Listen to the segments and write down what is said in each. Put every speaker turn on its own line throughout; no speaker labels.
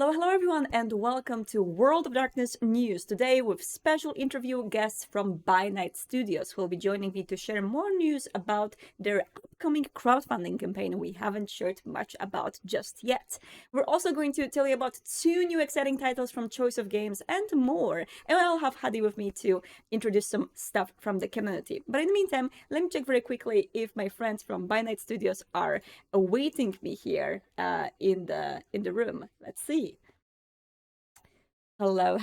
Hello everyone, and welcome to World of Darkness News. Today with special interview guests from By Night Studios, who will be joining me to share more news about their upcoming crowdfunding campaign we haven't shared much about just yet. We're also going to tell you about 2 new exciting titles from Choice of Games and more. And I'll have Hadi with me to introduce some stuff from the community. But in the meantime, let me check very quickly if my friends from By Night Studios are awaiting me here in the room. Let's see. Hello.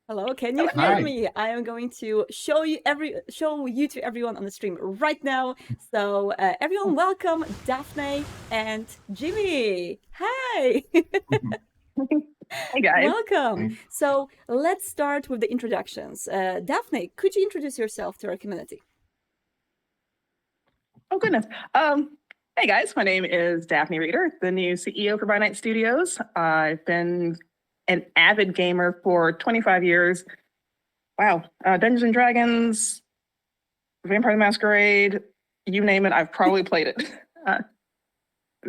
Hello, can you hear me? I am going to show you to everyone on the stream right now. So everyone, welcome Daphne and Jimmy. Hi.
Hey guys.
Welcome. So let's start with the introductions. Daphne, could you introduce yourself to our community?
Oh goodness. Hey guys, my name is Daphne Reeder, the new CEO for By Night Studios. I've been an avid gamer for 25 years. Wow, Dungeons and Dragons, Vampire the Masquerade, you name it, I've probably played it.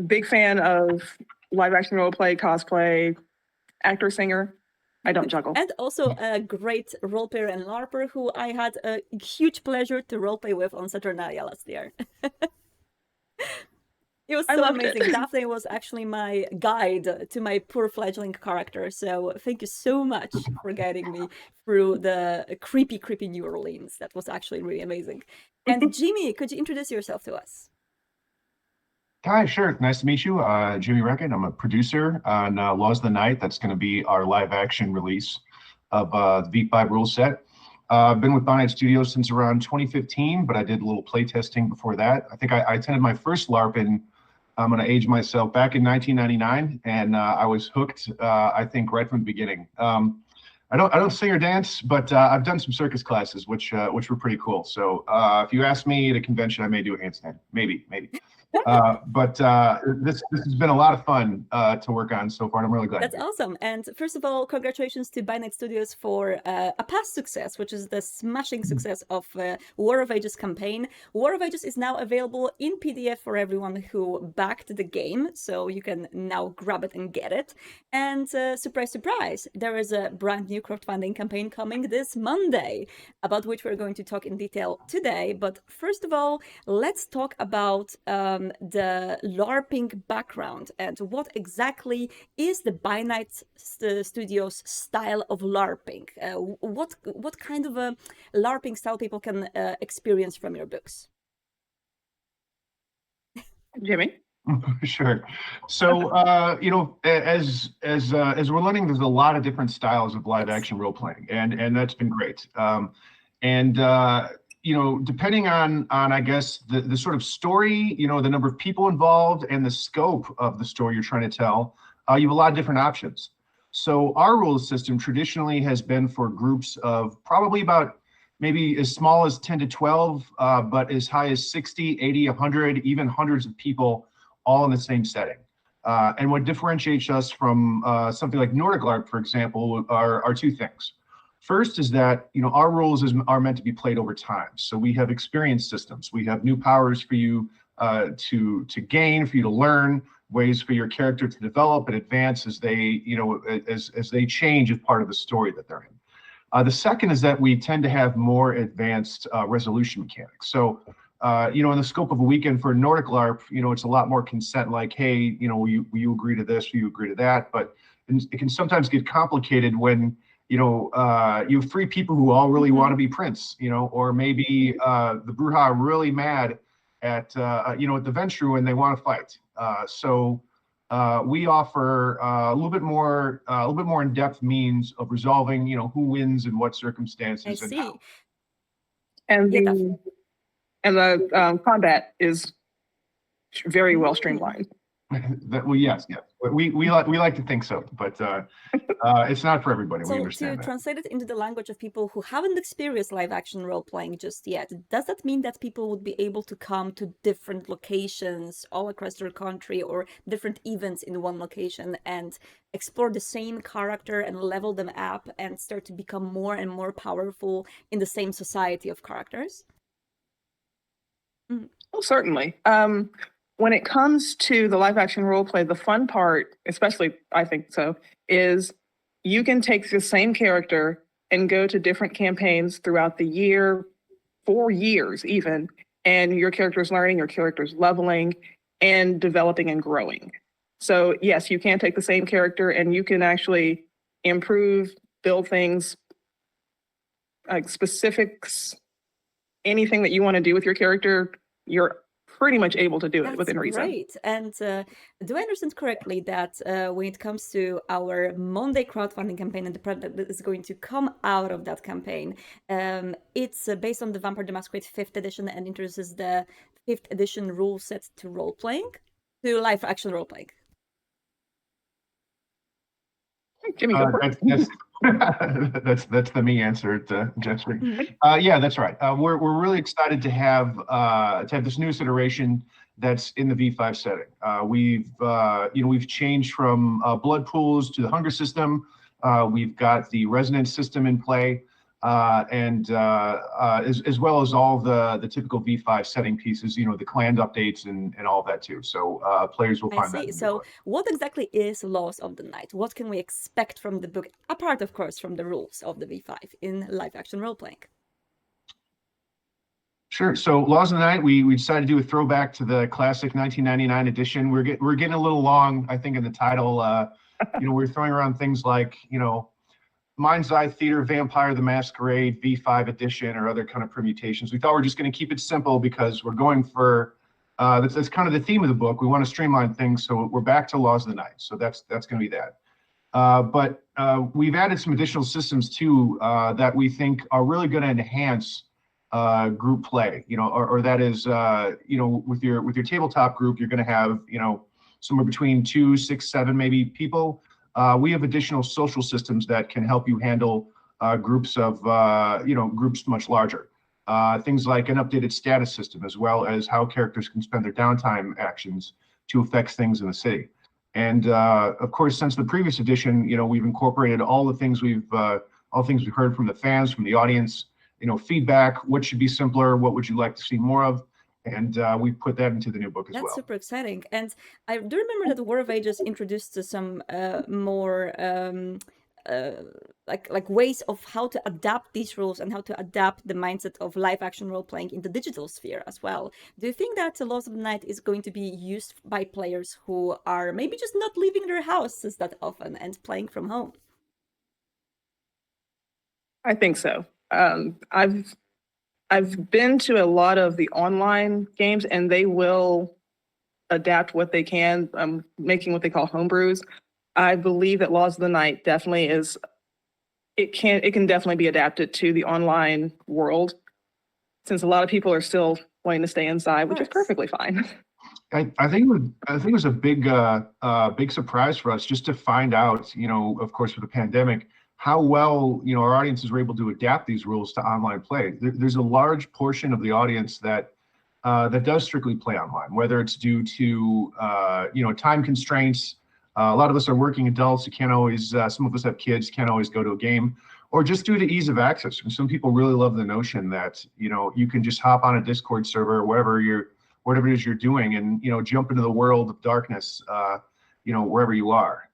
Big fan of live action roleplay, cosplay, actor, singer. I don't juggle.
And also a great role player and LARPer who I had a huge pleasure to roleplay with on Saturnalia last year. It was so amazing. Daphne was actually my guide to my poor fledgling character. So thank you so much for guiding me through the creepy New Orleans. That was actually really amazing. And Jimmy, could you introduce yourself to us?
Hi, sure. Nice to meet you. Jimmy Reckon. I'm a producer on Laws of the Night. That's going to be our live action release of the V5 rule set. I've been with By Night Studios since around 2015, but I did a little play testing before that. I think I attended my first LARP in, I'm going to age myself, back in 1999, and I was hooked, I think, right from the beginning. I don't sing or dance, but I've done some circus classes, which were pretty cool. So if you ask me at a convention, I may do a handstand, maybe. But this has been a lot of fun to work on so far, and I'm really glad.
That's awesome. And first of all, congratulations to By Night Studios for a past success, which is the smashing success of War of Ages campaign. War of Ages is now available in PDF for everyone who backed the game, so you can now grab it and get it. And surprise, surprise, there is a brand new crowdfunding campaign coming this Monday, about which we're going to talk in detail today. But first of all, let's talk about the LARPing background and what exactly is the By Night Studios style of LARPing. What kind of a LARPing style people can experience from your books?
Jimmy?
Sure. So as we're learning, there's a lot of different styles of live action role playing, and that's been great. Depending on I guess the sort of story, the number of people involved and the scope of the story you're trying to tell, you have a lot of different options. So our rules system traditionally has been for groups of probably about maybe as small as 10 to 12, but as high as 60, 80, 100, even hundreds of people all in the same setting. And what differentiates us from something like Nordic LARP, for example, are 2 things. First is that our rules are meant to be played over time. So we have experience systems. We have new powers for you to gain, for you to learn, ways for your character to develop and advance as they as they change as part of the story that they're in. The second is that we tend to have more advanced resolution mechanics. So in the scope of a weekend for Nordic LARP, it's a lot more consent, like, hey, will you agree to this, will you agree to that? But it can sometimes get complicated when you have 3 people who all really want to be prince, or maybe the Bruja are really mad at at the Ventru and they want to fight. So we offer a little bit more in-depth means of resolving, who wins in what circumstances.
I see.
And the combat is very well streamlined.
Yes. We like to think so, but it's not for everybody.
So
we understand
to translate it into the language of people who haven't experienced live action role playing just yet, does that mean that people would be able to come to different locations all across their country or different events in one location and explore the same character and level them up and start to become more and more powerful in the same society of characters?
Oh, certainly. when it comes to the live action role play, the fun part, especially I think so, is you can take the same character and go to different campaigns throughout the year, 4 years even, and your character's learning, your character's leveling and developing and growing. So yes, you can take the same character and you can actually improve, build things, like specifics, anything that you want to do with your character, you're pretty much able to do it within reason.
Great. And do I understand correctly that when it comes to our Monday crowdfunding campaign and the product that is going to come out of that campaign, it's based on the Vampire the Masquerade 5th edition and introduces the 5th edition rule set to role-playing, to live action role-playing?
Jimmy, go for it.
That's the me answer to Jeffrey. Yeah, that's right. We're really excited to have this newest iteration that's in the V5 setting. We've changed from blood pools to the hunger system. We've got the resonance system in play, and as well as all the typical V5 setting pieces. The clan updates and all that too. So players will find that.
So what exactly is Laws of the Night? What can we expect from the book, apart of course from the rules of the V5 in live action role playing?
Sure. So Laws of the Night, we decided to do a throwback to the classic 1999 edition. We're getting a little long, I think, in the title. We're throwing around things like, Mind's Eye Theater, Vampire the Masquerade, V5 edition, or other kind of permutations. We thought we're just going to keep it simple because we're going for, that's kind of the theme of the book. We want to streamline things. So we're back to Laws of the Night. So that's going to be that. But we've added some additional systems too that we think are really going to enhance group play, or that is, with your tabletop group, you're going to have, somewhere between 2, 6, 7 maybe people. We have additional social systems that can help you handle groups of, groups much larger. Things like an updated status system, as well as how characters can spend their downtime actions to affect things in the city. And of course, since the previous edition, we've incorporated all the things we've heard from the fans, from the audience, feedback, what should be simpler, what would you like to see more of? And we put that into the new book as well.
That's super exciting. And I do remember that the War of Ages introduced some more like ways of how to adapt these rules and how to adapt the mindset of live action role playing in the digital sphere as well. Do you think that the Laws of the Night is going to be used by players who are maybe just not leaving their houses that often and playing from home?
I think so. I've been to a lot of the online games, and they will adapt what they can, making what they call homebrews. I believe that Laws of the Night definitely is. It can definitely be adapted to the online world, since a lot of people are still wanting to stay inside, which is perfectly fine.
I think it was a big surprise for us just to find out, of course, with the pandemic, how well, our audiences were able to adapt these rules to online play. There's a large portion of the audience that does strictly play online, whether it's due to, time constraints. A lot of us are working adults. You can't always, some of us have kids, can't always go to a game, or just due to ease of access. And some people really love the notion that, you can just hop on a Discord server, whatever it is you're doing, and, jump into the world of darkness, wherever you are.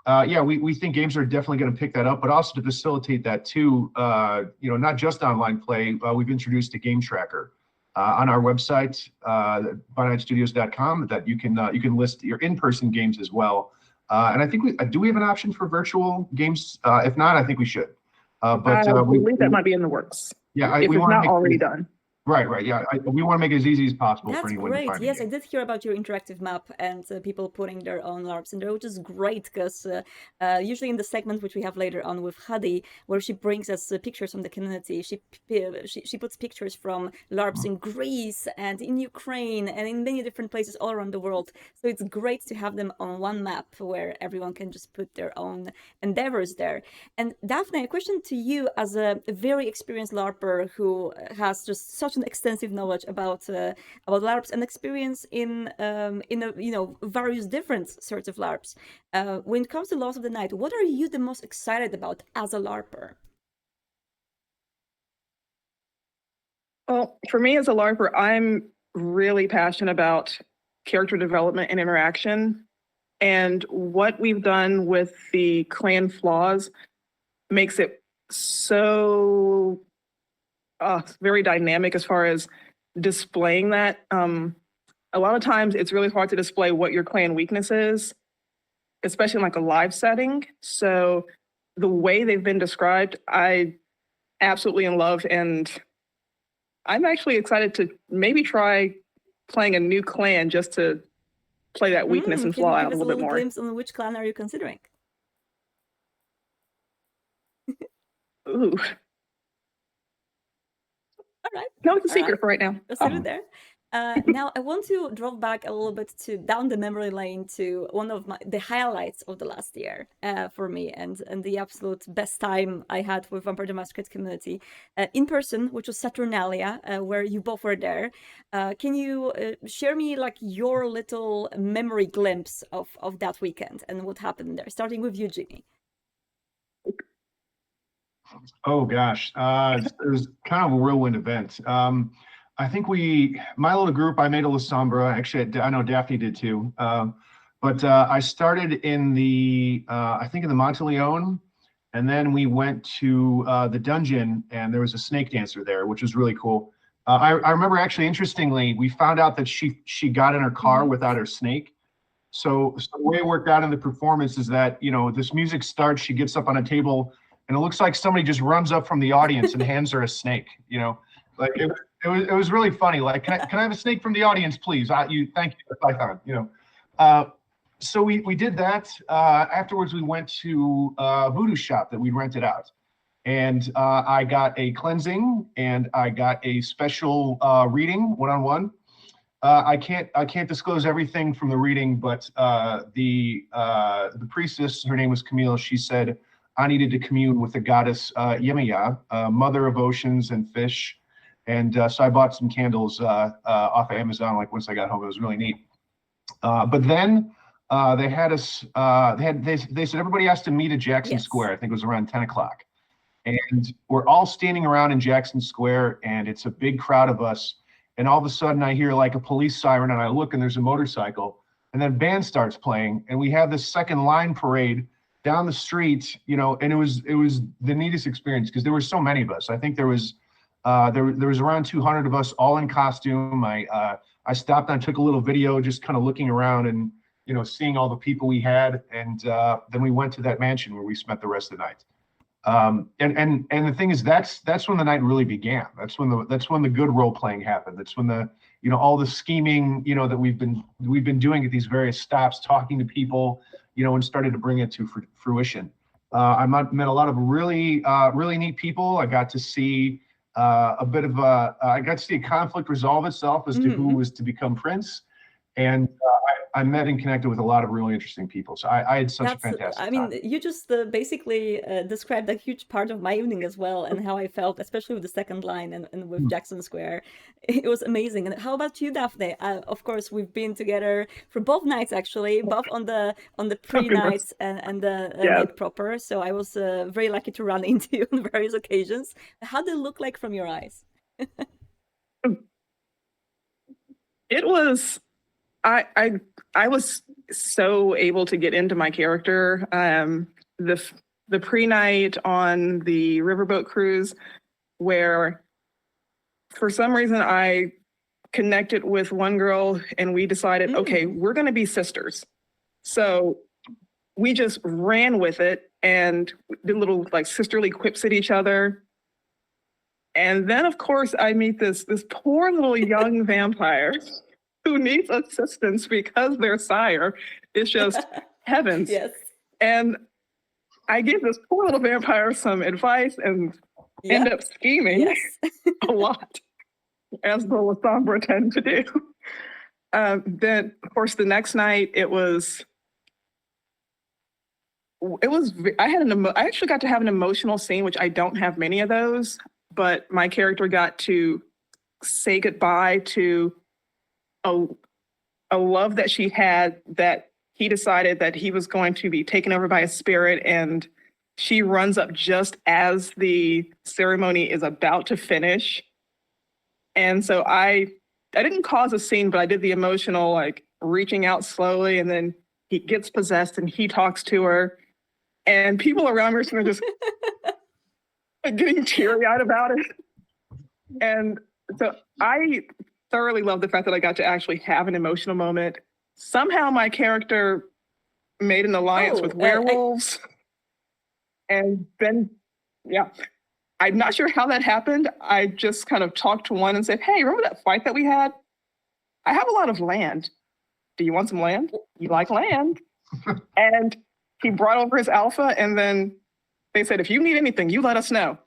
Yeah, we think games are definitely going to pick that up, but also to facilitate that too, not just online play, we've introduced a game tracker on our website, ByNightStudios.com, that you can list your in-person games as well. And I think we have an option for virtual games? If not, I think we should. But
we think that might be in the works.
Yeah,
if it's not already done.
Right. Yeah, we want to make it as easy as possible for anyone to find.
That's great. Yes, I did hear about your interactive map and people putting their own LARPs in there, which is great because usually in the segment which we have later on with Hadi, where she brings us pictures from the community, she puts pictures from LARPs in Greece and in Ukraine and in many different places all around the world. So it's great to have them on one map where everyone can just put their own endeavors there. And Daphne, a question to you as a very experienced LARPer who has just such an extensive knowledge about LARPs and experience in various different sorts of LARPs. When it comes to Laws of the Night, what are you the most excited about as a LARPer?
Well, for me as a LARPer, I'm really passionate about character development and interaction. And what we've done with the clan flaws makes it so very dynamic as far as displaying that. A lot of times it's really hard to display what your clan weakness is, especially in like a live setting. So the way they've been described, I absolutely in love, and I'm actually excited to maybe try playing a new clan just to play that weakness and flaw out a little bit more.
Glimpse on which clan are you considering?
Ooh.
All right.
No, it's a secret for right now.
Let's leave it there. Now I want to drop back a little bit to down the memory lane to one of the highlights of the last year for me, and the absolute best time I had with Vampire the Masquerade community in person, which was Saturnalia, where you both were there. Can you share me like your little memory glimpse of that weekend and what happened there, starting with you, Ginny?
Oh gosh, it was kind of a whirlwind event. I think my little group, I made a La Sombra. Actually, I know Daphne did too. But I started in I think in the Monteleone, and then we went to the dungeon, and there was a snake dancer there, which was really cool. I remember actually, interestingly, we found out that she got in her car without her snake. So the way it worked out in the performance is that, this music starts, she gets up on a table, and it looks like somebody just runs up from the audience and hands her a snake. Like it was really funny. Like, can I have a snake from the audience, please? Thank you, Python. So we did that. Afterwards, we went to a voodoo shop that we rented out, and I got a cleansing and I got a special reading one-on-one. I can't disclose everything from the reading, but the priestess, her name was Camille. She said I needed to commune with the goddess Yemaya, mother of oceans and fish. And so I bought some candles off of Amazon. Like once I got home, it was really neat. But then they had us. They said everybody has to meet at Jackson Square. I think it was around 10 o'clock, and we're all standing around in Jackson Square, and it's a big crowd of us. And all of a sudden, I hear like a police siren, and I look, and there's a motorcycle, and then band starts playing, and we have this second line parade down the street, and it was the neatest experience because there were so many of us. I think there was around 200 of us all in costume. I stopped and I took a little video, just kind of looking around and seeing all the people we had, and then we went to that mansion where we spent the rest of the night. And the thing is, that's when the night really began. That's when the good role playing happened. That's when all the scheming that we've been doing at these various stops, talking to people, and started to bring it to fruition. I met a lot of really neat people. I got to see I got to see a conflict resolve itself as to who was to become prince, and I met and connected with a lot of really interesting people. So I had such a fantastic time.
I mean, you just basically described a huge part of my evening as well, and how I felt, especially with the second line and with Jackson Square. It was amazing. And how about you, Daphne? Of course, we've been together for both nights, actually, both on the pre-nights and the night proper. So I was very lucky to run into you on various occasions. How did it look like from your eyes?
It was. I was so able to get into my character. The pre-night on the riverboat cruise, where for some reason I connected with one girl and we decided, okay, we're going to be sisters. So we just ran with it and did little like sisterly quips at each other. And then of course I meet this poor little young vampire who needs assistance because their sire is just heavens.
Yes.
And I give this poor little vampire some advice and end up scheming a lot, as the La Sombra tend to do. Then, of course, the next night I actually got to have an emotional scene, which I don't have many of those, but my character got to say goodbye to a love that she had, that he decided that he was going to be taken over by a spirit, and she runs up just as the ceremony is about to finish. And so I didn't cause a scene, but I did the emotional, like reaching out slowly, and then he gets possessed and he talks to her, and people around me are sort of just getting teary-eyed about it. And so I thoroughly love the fact that I got to actually have an emotional moment. Somehow my character made an alliance with werewolves. And then, yeah, I'm not sure how that happened. I just kind of talked to one and said, hey, remember that fight that we had? I have a lot of land. Do you want some land? You like land? And he brought over his alpha, and then they said, if you need anything, you let us know.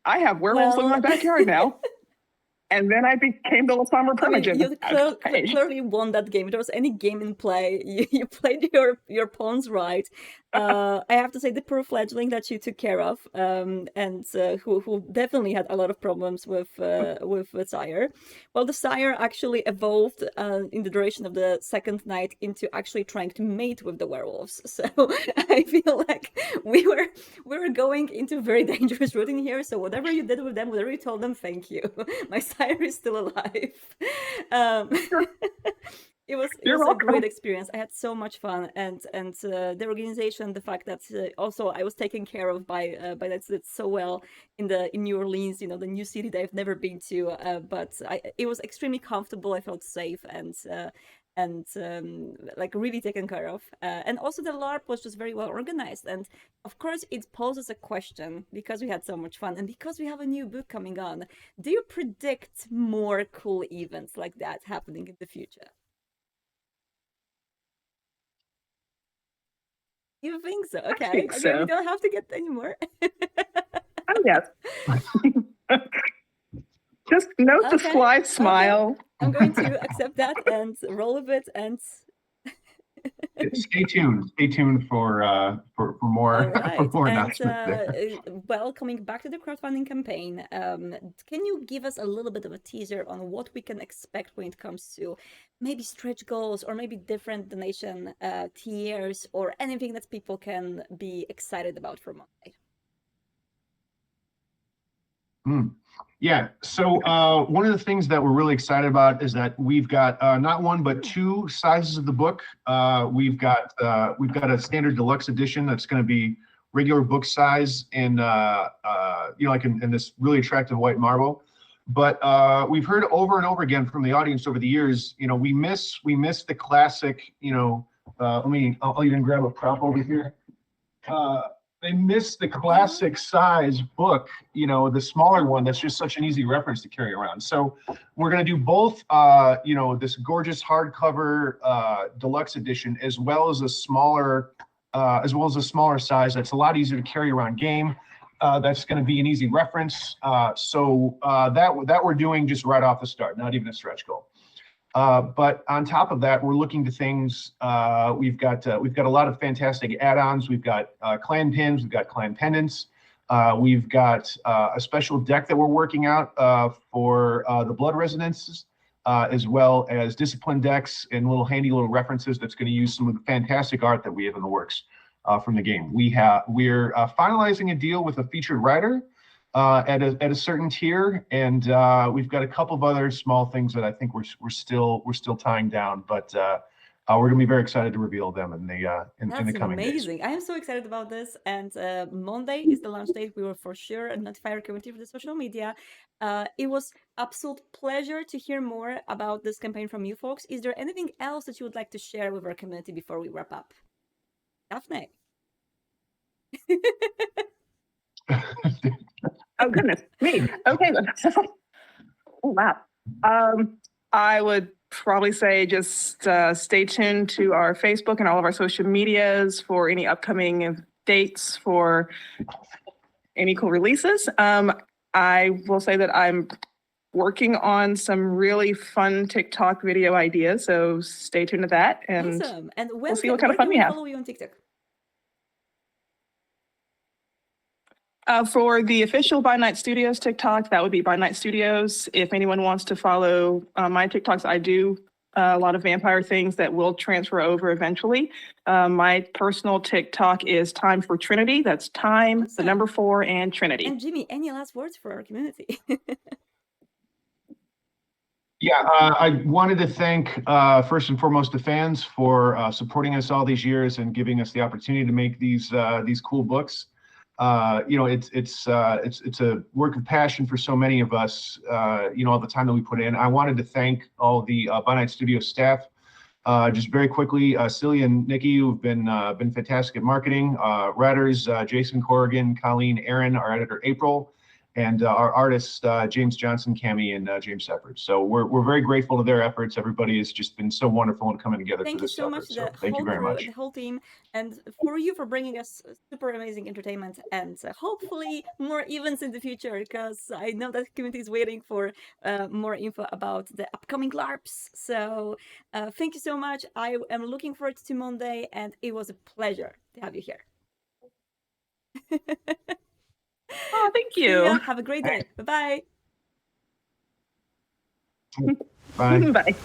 I have werewolves in my backyard now. And then I became the Lasomber Primogen.
You clearly won that game. If there was any game in play, you played your pawns right. I have to say the poor fledgling that you took care of, and who definitely had a lot of problems with Sire. Well, the Sire actually evolved in the duration of the second night into actually trying to mate with the werewolves. So I feel like we were going into a very dangerous route in here. So whatever you did with them, whatever you told them, thank you. My Sire is still alive. It was a great experience. I had so much fun, and the organization, the fact that also I was taken care of by that so well in New Orleans, the new city that I've never been to, but it was extremely comfortable. I felt safe and like really taken care of, and also the LARP was just very well organized. And of course it poses a question, because we had so much fun and because we have a new book coming on. Do you predict more cool events like that happening in the future? You think so? Okay.
I think so.
We don't have to get any more.
Oh, yes. Just note the slide smile.
Okay. I'm going to accept that and roll with it, and
Stay tuned for more announcements.
Well, coming back to the crowdfunding campaign, can you give us a little bit of a teaser on what we can expect when it comes to maybe stretch goals, or maybe different donation tiers, or anything that people can be excited about for Monday?
Yeah, so one of the things that we're really excited about is that we've got not one but two sizes of the book. We've got a standard deluxe edition that's going to be regular book size in like in this really attractive white marble. But we've heard over and over again from the audience over the years, we miss the classic. I'll even grab a prop over here. They miss the classic size book, the smaller one that's just such an easy reference to carry around. So we're going to do both, this gorgeous hardcover deluxe edition, as well as a smaller size that's a lot easier to carry around game. That's going to be an easy reference. So that we're doing just right off the start, not even a stretch goal. But on top of that, we're looking to things. We've got a lot of fantastic add-ons. We've got clan pins. We've got clan pendants. We've got a special deck that we're working out for the blood resonances, as well as discipline decks and handy little references that's going to use some of the fantastic art that we have in the works from the game. We're finalizing a deal with a featured writer at a certain tier, and we've got a couple of other small things that I think we're still tying down, but we're gonna be very excited to reveal them in the coming days.
That's amazing. I am so excited about this, and Monday is the launch date. We will for sure notify our community through the social media. It was absolute pleasure to hear more about this campaign from you folks. Is there anything else that you would like to share with our community before we wrap up? Daphne.
Oh, goodness, me. Okay. Oh, wow. I would probably say just stay tuned to our Facebook and all of our social medias for any upcoming dates for any cool releases. I will say that I'm working on some really fun TikTok video ideas, so stay tuned to that. And
awesome. And
we'll see what kind of fun we have.
Follow you on TikTok?
For the official By Night Studios TikTok, that would be By Night Studios. If anyone wants to follow my TikToks, I do a lot of vampire things that will transfer over eventually. My personal TikTok is Time for Trinity. That's time, the number 4, and Trinity.
And Jimmy, any last words for our community?
Yeah, I wanted to thank first and foremost the fans for supporting us all these years and giving us the opportunity to make these cool books. It's a work of passion for so many of us. All the time that we put in. I wanted to thank all the By Night Studio staff. Just very quickly, Celia and Nikki, who've been fantastic at marketing. Writers, Jason Corrigan, Colleen, Aaron, our editor April, and our artists, James Johnson, Cami, and James Seppert. So we're very grateful to their efforts. Everybody has just been so wonderful in coming together
Thank
for
you
this
so much,
effort. So
the
thank you
whole
very
crew,
much.
the whole team, and for you for bringing us super amazing entertainment and hopefully more events in the future, because I know that the community is waiting for more info about the upcoming LARPs. So thank you so much. I am looking forward to Monday, and it was a pleasure to have you here.
Oh, thank
See ya.
you.
Have a great day. Bye-bye.
Bye.
Bye.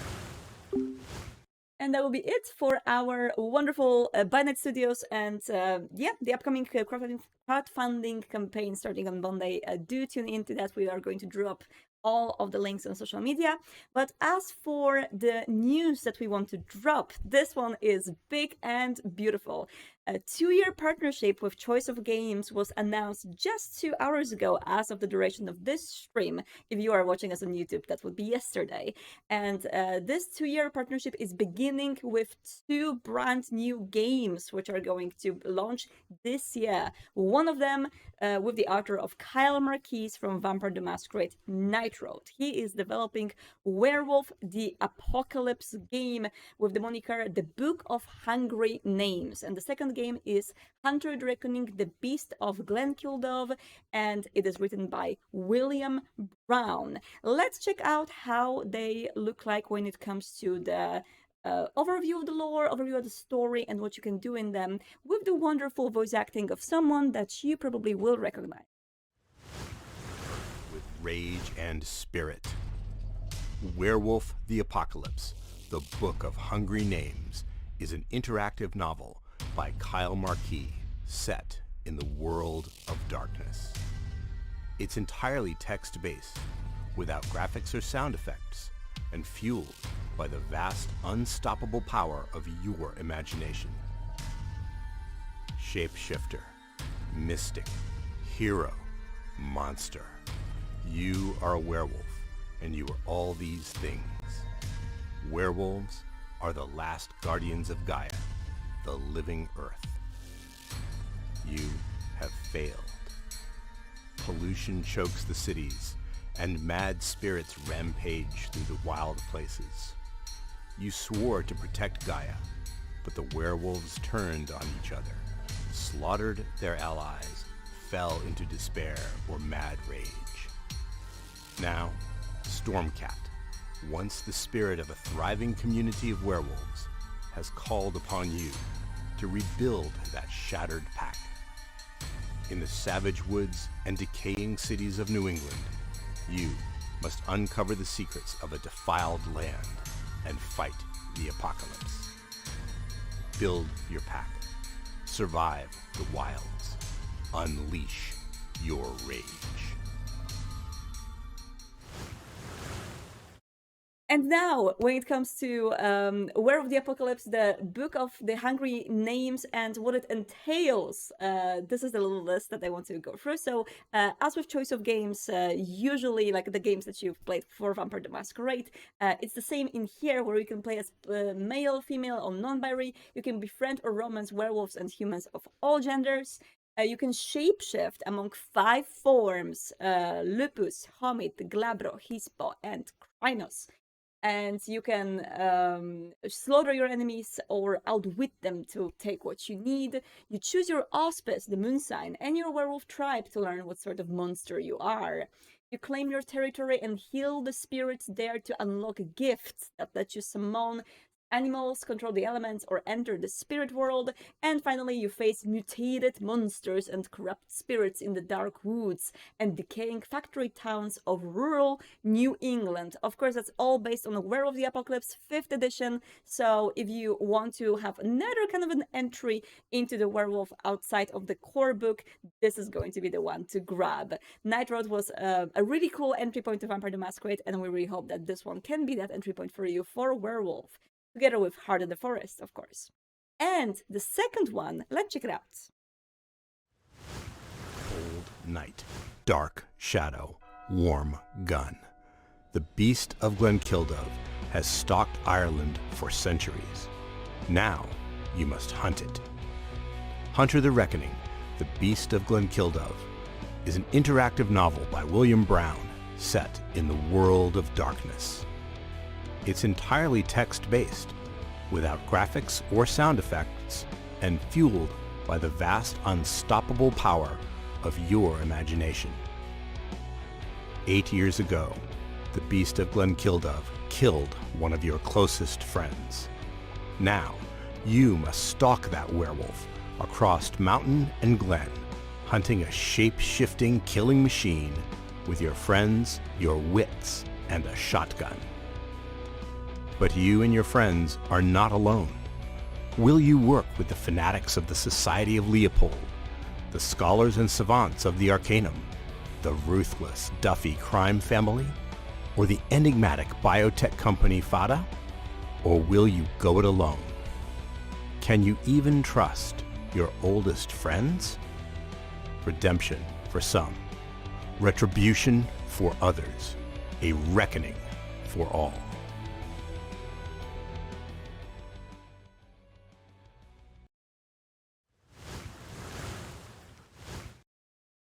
And that will be it for our wonderful By Night Studios and the upcoming crowdfunding campaign starting on Monday. Do tune into that. We are going to drop all of the links on social media. But as for the news that we want to drop, this one is big and beautiful. A 2-year partnership with Choice of Games was announced just 2 hours ago as of the duration of this stream. If you are watching us on YouTube, that would be yesterday. And this 2-year partnership is beginning with 2 brand new games which are going to launch this year. One of them with the author of Kyle Marquis from Vampire the Masquerade, Night Road. He is developing Werewolf the Apocalypse game with the moniker The Book of Hungry Names. And the second game is Hunter the Reckoning, The Beast of Glenkildove, and it is written by William Brown. Let's check out how they look like when it comes to the overview of the lore, overview of the story, and what you can do in them with the wonderful voice acting of someone that you probably will recognize.
With rage and spirit. Werewolf the Apocalypse, the Book of Hungry Names, is an interactive novel by Kyle Marquis set in the world of darkness. It's entirely text-based, without graphics or sound effects, and fueled by the vast, unstoppable power of your imagination. Shapeshifter, mystic, hero, monster. You are a werewolf, and you are all these things. Werewolves are the last guardians of Gaia, the living earth. You have failed. Pollution chokes the cities, and mad spirits rampage through the wild places. You swore to protect Gaia, but the werewolves turned on each other, slaughtered their allies, fell into despair or mad rage. Now, Stormcat, once the spirit of a thriving community of werewolves, has called upon you to rebuild that shattered pack. In the savage woods and decaying cities of New England, you must uncover the secrets of a defiled land and fight the apocalypse. Build your pack. Survive the wilds. Unleash your rage.
And now, when it comes to Werewolf the Apocalypse, the Book of the Hungry Names, and what it entails, this is the little list that I want to go through. So, as with Choice of Games, usually like the games that you've played for Vampire the Masquerade, it's the same in here, where you can play as male, female, or non-binary. You can befriend or romance werewolves and humans of all genders. You can shapeshift among 5 forms: Lupus, Homid, Glabro, Hispo, and Krynos. And you can slaughter your enemies or outwit them to take what you need. You choose your auspice, the moon sign, and your werewolf tribe to learn what sort of monster you are. You claim your territory and heal the spirits there to unlock gifts that let you summon animals, control the elements, or enter the spirit world. And finally, you face mutated monsters and corrupt spirits in the dark woods and decaying factory towns of rural New England. Of course, that's all based on the Werewolf the Apocalypse 5th edition. So if you want to have another kind of an entry into the werewolf outside of the core book, this is going to be the one to grab. Night Road was a really cool entry point to Vampire the Masquerade, and we really hope that this one can be that entry point for you for Werewolf, together with Heart of the Forest, of course. And the second one, let's check it out.
Cold night, dark shadow, warm gun. The beast of Glenkildove has stalked Ireland for centuries. Now you must hunt it. Hunter the Reckoning, The Beast of Glenkildove, is an interactive novel by William Brown set in the world of darkness. It's entirely text-based, without graphics or sound effects, and fueled by the vast, unstoppable power of your imagination. 8 years ago, the Beast of Glenkildove killed one of your closest friends. Now, you must stalk that werewolf across mountain and glen, hunting a shape-shifting killing machine with your friends, your wits, and a shotgun. But you and your friends are not alone. Will you work with the fanatics of the Society of Leopold, the scholars and savants of the Arcanum, the ruthless Duffy crime family, or the enigmatic biotech company Fada? Or will you go it alone? Can you even trust your oldest friends? Redemption for some, retribution for others, a reckoning for all.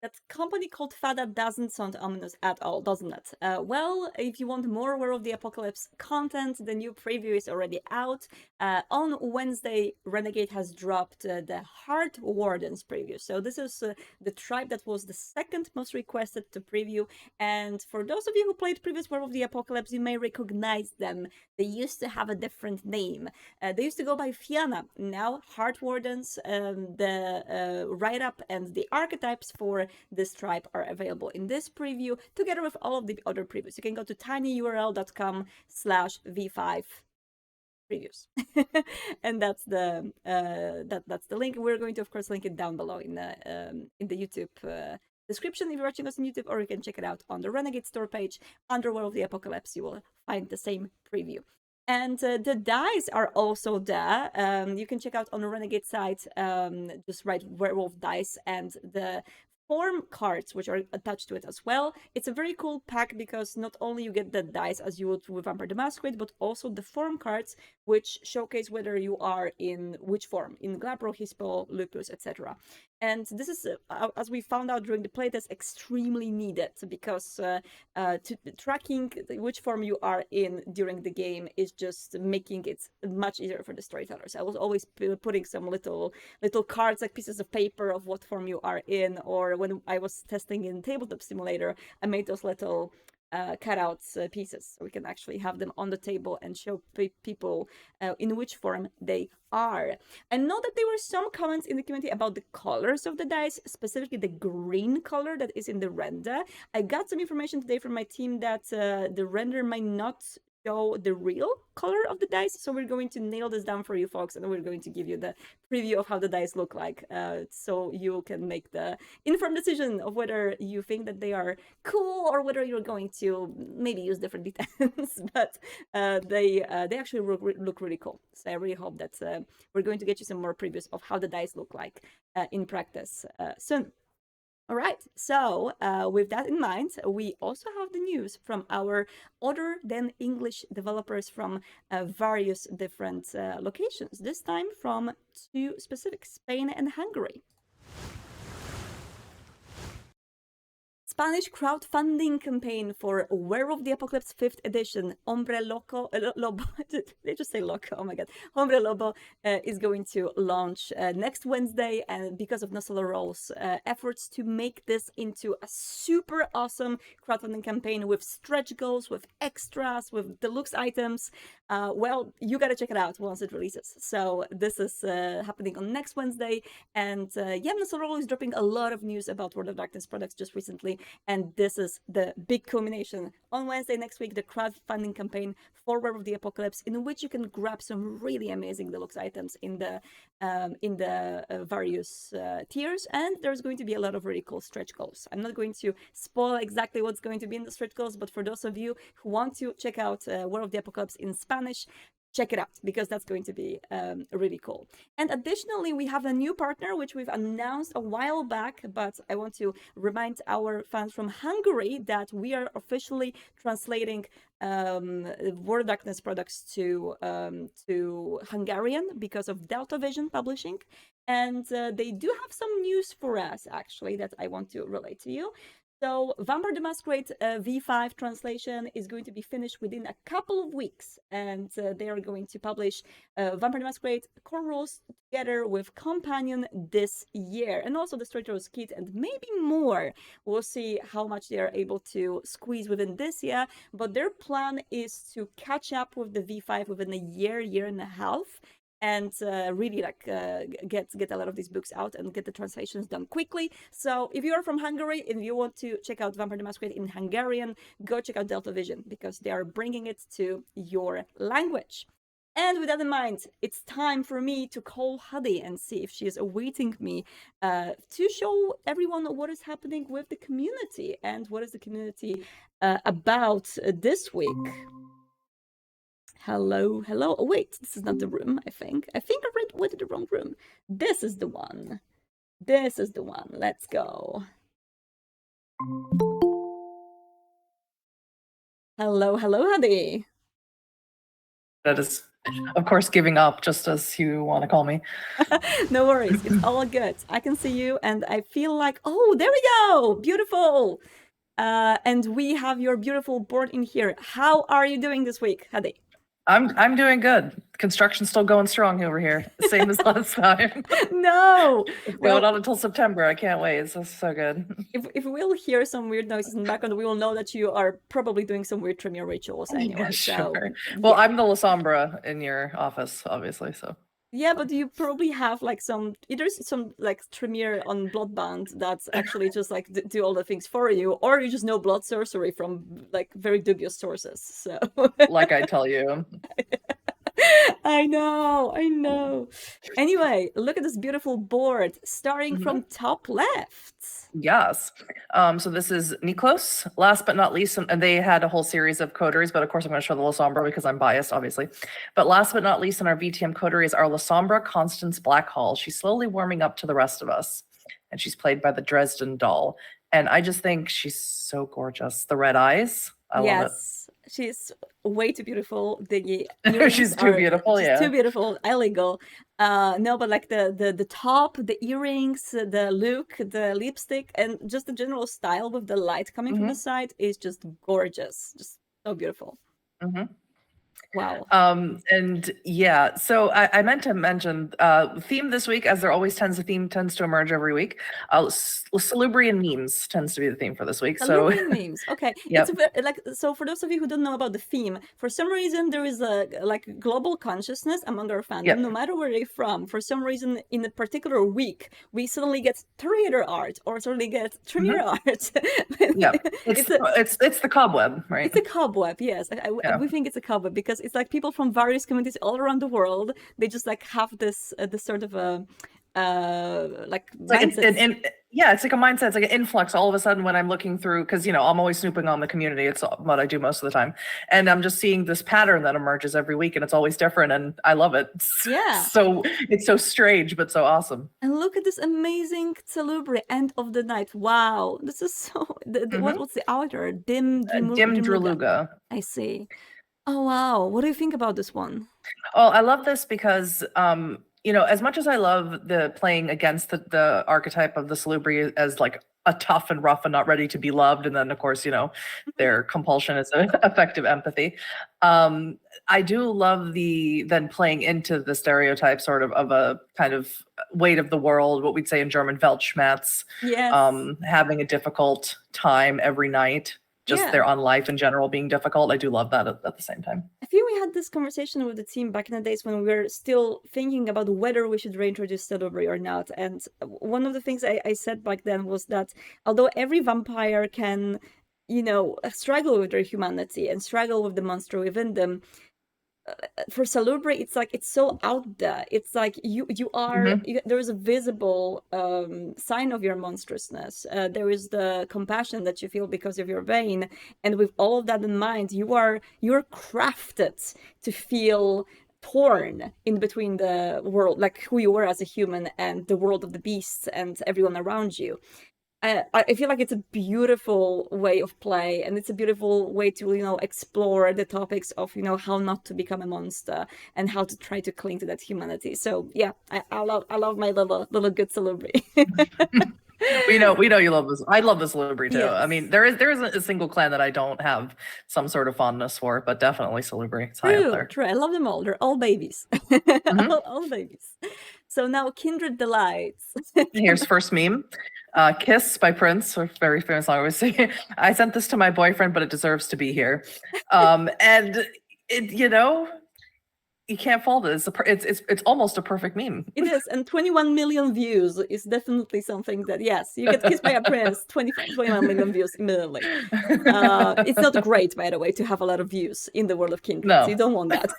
That company called Fada doesn't sound ominous at all, doesn't it? Well, if you want more War of the Apocalypse content, the new preview is already out. On Wednesday, Renegade has dropped the Heart Wardens preview. So this is the tribe that was the second most requested to preview. And for those of you who played previous War of the Apocalypse, you may recognize them. They used to have a different name. They used to go by Fianna. Now, Heart Wardens, the write-up and the archetypes for this tribe are available in this preview, together with all of the other previews. You can go to tinyurl.com/v5 previews, and that's the link. We're going to, of course, link it down below in the YouTube description if you're watching us on YouTube, or you can check it out on the Renegade store page under War of the Apocalypse. You will find the same preview. And the dice are also there. You can check out on the Renegade site, just write Werewolf dice, and the form cards which are attached to it as well. It's a very cool pack because not only you get the dice as you would with Vampire the Masquerade, but also the form cards which showcase whether you are in which form, in Glabro, Hispo, Lupus, etc. And this is, as we found out during the playtest, extremely needed because tracking which form you are in during the game is just making it much easier for the storytellers. I was always putting some little cards, like pieces of paper of what form you are in, or when I was testing in Tabletop Simulator, I made those little cutouts pieces so we can actually have them on the table and show people in which form they are. I know that there were some comments in the community about the colors of the dice, specifically the green color that is in the render. I got some information today from my team that the render might not show the real color of the dice, so we're going to nail this down for you folks, and we're going to give you the preview of how the dice look like, so you can make the informed decision of whether you think that they are cool or whether you're going to maybe use different details. But they actually look really cool, so I really hope that we're going to get you some more previews of how the dice look like in practice soon. All right, so with that in mind, we also have the news from our other than English developers from various different locations, this time from two specific, Spain and Hungary. Spanish crowdfunding campaign for Werewolf the Apocalypse 5th edition, Hombre Loco, Lobo, they just say Loco, oh my god, Hombre Lobo is going to launch next Wednesday, and because of Nosolo's efforts to make this into a super awesome crowdfunding campaign with stretch goals, with extras, with deluxe items, well, you gotta check it out once it releases. So this is happening on next Wednesday, and yeah, Nosolo is dropping a lot of news about World of Darkness products just recently, and this is the big culmination. On Wednesday next week, the crowdfunding campaign for Werewolf the Apocalypse, in which you can grab some really amazing deluxe items in the various tiers, and there's going to be a lot of really cool stretch goals. I'm not going to spoil exactly what's going to be in the stretch goals, but for those of you who want to check out Werewolf the Apocalypse in Spanish, check it out, because that's going to be really cool. And additionally, we have a new partner, which we've announced a while back, but I want to remind our fans from Hungary that we are officially translating World of Darkness products to Hungarian because of Delta Vision Publishing. And they do have some news for us, actually, that I want to relate to you. So Vampire the Masquerade V5 translation is going to be finished within a couple of weeks, and they are going to publish Vampire the Masquerade core rules together with Companion this year, and also the Straight Rose Kit, and maybe more. We'll see how much they are able to squeeze within this year, but their plan is to catch up with the V5 within a year and a half, and really get a lot of these books out and get the translations done quickly. So if you are from Hungary and you want to check out Vampire the Masquerade in Hungarian, go check out Delta Vision, because they are bringing it to your language. And with that in mind, it's time for me to call Hadi and see if she is awaiting me to show everyone what is happening with the community and what is the community about this week. Hello. Oh, wait, this is not the room, I think. I went to the wrong room. This is the one. Let's go. Hello, Hadi.
That is, of course, giving up, just as you want to call me.
No worries, it's all good. I can see you, and I feel like, oh, there we go! Beautiful! And we have your beautiful board in here. How are you doing this week, Hadi?
I'm doing good. Construction's still going strong over here, same as last time.
No,
It's going on until September. I can't wait. It's so good.
If we'll hear some weird noises in the background, we will know that you are probably doing some weird Tremere rituals anyway.
Yeah, sure.
So,
Well,
yeah.
I'm the La Sombra in your office, obviously. So
Yeah, but you probably have like either some like Tremere on Bloodbound that's actually just like do all the things for you, or you just know blood sorcery from like very dubious sources. So
like I tell you.
I know. Anyway, look at this beautiful board starting from top left.
Yes. So this is Niklos. Last but not least, and they had a whole series of coteries, but of course I'm going to show the La Sombra because I'm biased, obviously. But last but not least in our VTM coterie is our La Sombra Constance Blackhall. She's slowly warming up to the rest of us, and she's played by the Dresden doll. And I just think she's so gorgeous. The red eyes. I love it.
She's way too beautiful. The
she's too beautiful,
she's too beautiful, illegal. No, but like the top, the earrings, the look, the lipstick, and just the general style with the light coming from the side is just gorgeous. Just so beautiful. Wow.
And yeah, so I meant to mention theme this week, as there always tends to emerge every week. Salubrian memes tends to be the theme for this week.
Salubrian memes. Okay.
Yep.
It's so for those of you who don't know about the theme, for some reason there is a like global consciousness among our fandom, no matter where they're from. For some reason, in a particular week, we suddenly get Terrier art or suddenly get Tremere art.
Yeah, it's the cobweb, right?
It's a cobweb, yes. We think it's a cobweb because it's like people from various communities all around the world. They just like have this sort of a like mindset.
Yeah, it's like a mindset. It's like an influx all of a sudden when I'm looking through, because I'm always snooping on the community. It's what I do most of the time, and I'm just seeing this pattern that emerges every week, and it's always different, and I love it.
Yeah.
So it's so strange but so awesome.
And look at this amazing Salubri, End of the Night. Wow, this is so. What's the outer Dim
Druluga.
I see. Oh wow, what do you think about this one?
Oh, I love this because as much as I love the playing against the archetype of the Salubri as like tough and rough and not ready to be loved. And then, of course, their compulsion is effective empathy. I do love the then playing into the stereotype sort of a kind of weight of the world, what we'd say in German, Weltschmerz,
Yes.
having a difficult time every night, just
Yeah.
their on life in general being difficult. I do love that at the same time.
I feel we had this conversation with the team back in the days when we were still thinking about whether we should reintroduce Celebrity or not. And one of the things I said back then was that although every vampire can, struggle with their humanity and struggle with the monster within them, for Salubri, it's like it's so out there. It's like you are there is a visible sign of your monstrousness. There is the compassion that you feel because of your vein, and with all of that in mind, you're crafted to feel torn in between the world, like who you were as a human and the world of the beasts and everyone around you. I feel like it's a beautiful way of play, and it's a beautiful way to, explore the topics of, how not to become a monster and how to try to cling to that humanity. So yeah, I love my little good celebrity.
We know you love this. I love this Salubri too.
Yes.
I mean, there isn't a single clan that I don't have some sort of fondness for, but definitely Salubri. It's high up there.
True. I love them all. They're all babies. all babies. So now Kindred Delights.
Here's first meme. Kiss by Prince, a very famous song I always say. I sent this to my boyfriend, but it deserves to be here. And it, you can't fault it. It's almost a perfect meme.
It is, and 21 million views is definitely something that, yes, you get kissed by a prince, 21 million views immediately. It's not great, by the way, to have a lot of views in the world of Kindred.
No.
So you don't want that.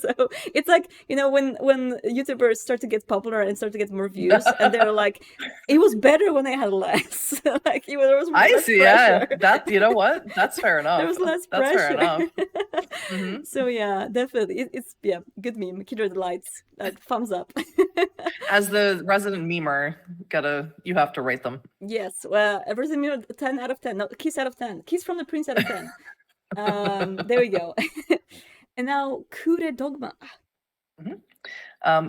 So it's like, when YouTubers start to get popular and start to get more views, and they're like, it was better when I had less. Like, there was more less
see,
pressure.
yeah. That, you know what? That's fair enough.
There was less
That's
pressure.
fair enough.
So yeah, definitely. It's good meme. Kindred Delights. Thumbs up.
As the resident memer, you have to rate them.
Yes, well, resident memer 10 out of 10. No, kiss out of 10. Kiss from the prince out of 10. There we go. And now Kure Dogma.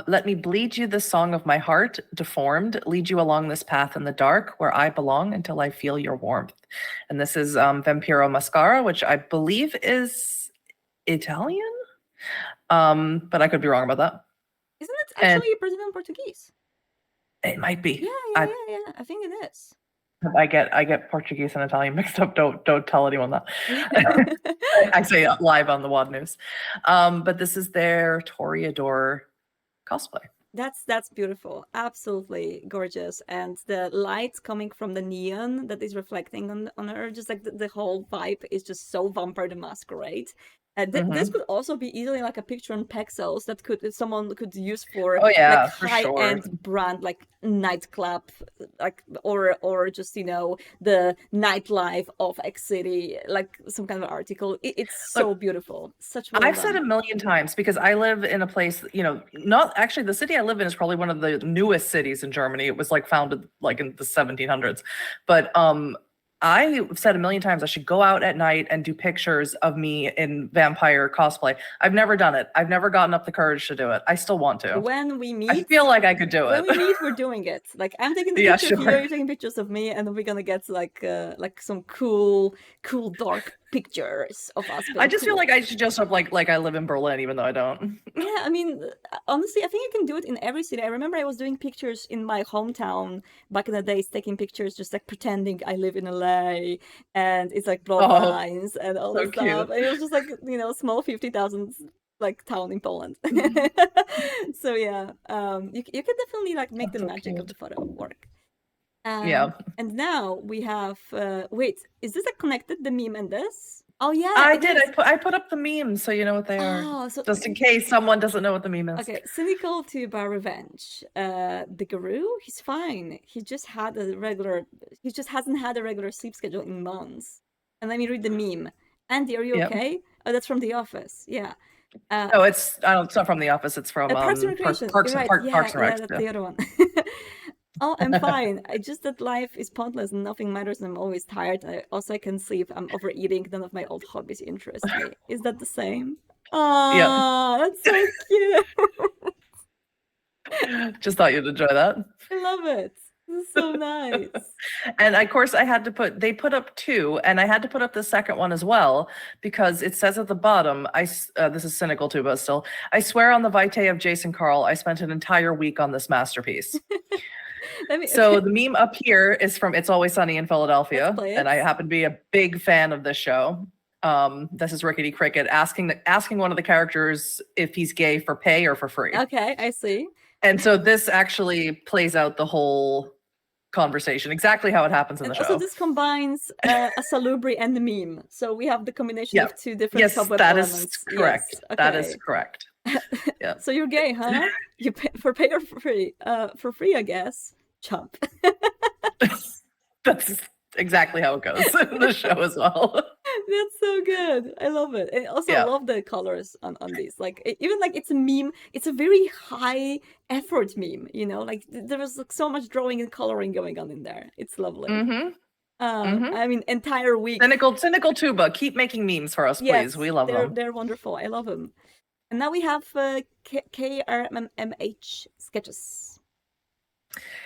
Let me bleed you the song of my heart, deformed, lead you along this path in the dark where I belong until I feel your warmth. And this is Vampiro Mascara, which I believe is Italian. But I could be wrong about that.
Isn't it actually Brazilian Portuguese?
It might be.
Yeah. I think it is.
I get Portuguese and Italian mixed up. Don't tell anyone that. I say it live on the WAD News. But this is their Toreador cosplay.
That's beautiful. Absolutely gorgeous. And the lights coming from the neon that is reflecting on her, just like the whole vibe is just so Vampire the Masquerade. This could also be easily like a picture on Pexels that someone could use for
for
high-end
sure.
brand, like nightclub, like or just the nightlife of X City, like some kind of article. It's so beautiful. Such well
I've
done.
said a million times, because I live in a place, not actually, the city I live in is probably one of the newest cities in Germany. It was like founded like in the 1700s, but I've said a million times I should go out at night and do pictures of me in vampire cosplay. I've never done it. I've never gotten up the courage to do it. I still want to.
When we meet,
I feel like I could do it.
When we meet, we're doing it. Like, I'm taking the picture of you, you're taking pictures of me, and we're gonna get like some cool dark pictures of us.
I just feel like I should just have like I live in Berlin, even though I don't.
Yeah, I mean, honestly, I think I can do it in every city. I remember I was doing pictures in my hometown back in the days, taking pictures, just like pretending I live in LA, and it's like bloodlines and all
so
that stuff.
cute.
And it was just like, small 50,000 like town in Poland. So yeah, you can definitely like make the magic of the photo work.
Yeah.
And now we have wait, is this like connected, the meme and this? Oh yeah,
I did. I put up the memes so you know what they are.
Oh, so
just in case someone doesn't know what the meme is.
okay, cynical to bar revenge. The guru, he's fine. He just hasn't had a regular sleep schedule in months. And let me read the meme. Andy, are you okay? Oh, that's from The Office. Yeah.
No, it's not from The Office. It's from
Parks and Recreation.
Parks and Rec.
Yeah, that's the other one. Oh, I'm fine. I just that life is pointless and nothing matters, and I'm always tired. I can sleep. I'm overeating. None of my old hobbies interest me. Is that the same? Oh, yeah. That's so cute.
Just thought you'd enjoy that.
I love it. is so nice.
And of course, they put up 2, and I had to put up the second one as well because it says at the bottom, this is cynical too, but still, I swear on the vitae of Jason Carl, I spent an entire week on this masterpiece. So the meme up here is from It's Always Sunny in Philadelphia, and I happen to be a big fan of this show. This is Rickety Cricket asking one of the characters if he's gay for pay or for free.
Okay, I see.
And so this actually plays out the whole conversation, exactly how it happens in the show.
So this combines a salubri and the meme. So we have the combination of 2 different
yes,
cobweb
that
elements.
is correct.
Yes, okay.
That is correct. Yeah.
So you're gay, huh? You pay for pay or for free? For free, I guess. Chump.
That's exactly how it goes in the show as well.
That's so good. I love it. And also I love the colors on these. Like even like it's a meme. It's a very high effort meme, you know, like there was like so much drawing and coloring going on in there. It's lovely. I mean, entire week.
Cynical Tuba, keep making memes for us, please.
Yes,
we love them.
They're wonderful. I love them. And now we have KRMMH sketches.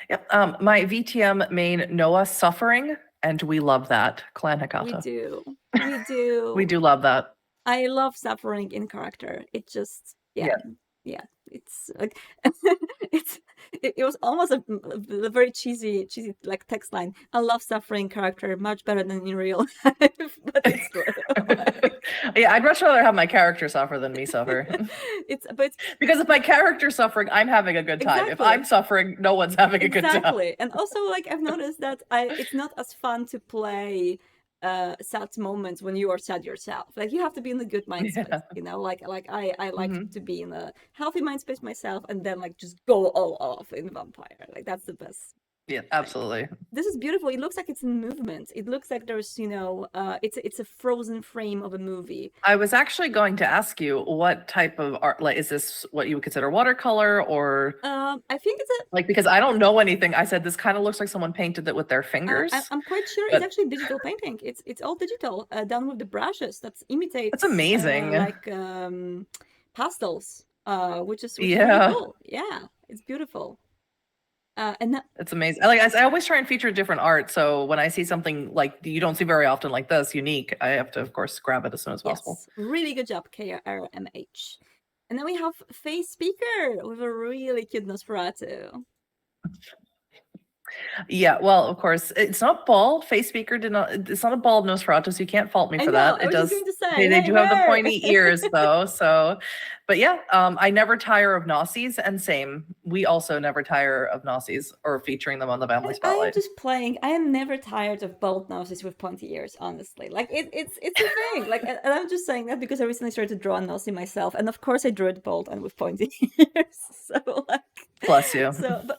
Yep. My VTM main Noah Suffering, and we love that. Clan Hekata.
We do.
We do love that.
I love Suffering in character. It just it's like it was almost a very cheesy like text line. I love Suffering character much better than in real life, but it's good.
Yeah, I'd much rather have my character suffer than me suffer.
It's
because if my character's suffering, I'm having a good time. If I'm suffering, no one's having a good time.
Exactly. And also, like, I've noticed that it's not as fun to play sad moments when you are sad yourself. Like, you have to be in a good mind space, you know? Like I like to be in a healthy mind space myself, and then like just go all off in Vampire. Like, that's the best.
Yeah, absolutely.
This is beautiful. It looks like it's in movement. It looks like there's, you know, it's a frozen frame of a movie.
I was actually going to ask you what type of art, like, is this what you would consider watercolor or?
I think it's a
like, because I don't know anything. I said this kind of looks like someone painted it with their fingers.
I'm quite sure it's actually digital painting. It's all digital, done with the brushes. That's imitates.
That's amazing.
Like pastels, which is really cool. Yeah, it's beautiful. And
it's amazing. I always try and feature different art. So when I see something like you don't see very often like this, unique, I have to, of course, grab it as soon as possible.
Really good job, KRMH. And then we have Face Speaker with a really cute Nosferatu.
Yeah, well, of course, it's not bald. Face Speaker it's not a bald Nosferatu, so you can't fault me for that. It does. They do have the pointy ears though. So, but yeah, I never tire of Nazis, and same. We also never tire of Nazis or featuring them on the Vamily Spotlight.
I am just playing. I am never tired of bald Nazis with pointy ears. Honestly, like it's a thing. Like, and I'm just saying that because I recently started to draw a Nazi myself, and of course I drew it bald and with pointy ears. So like.
Bless you.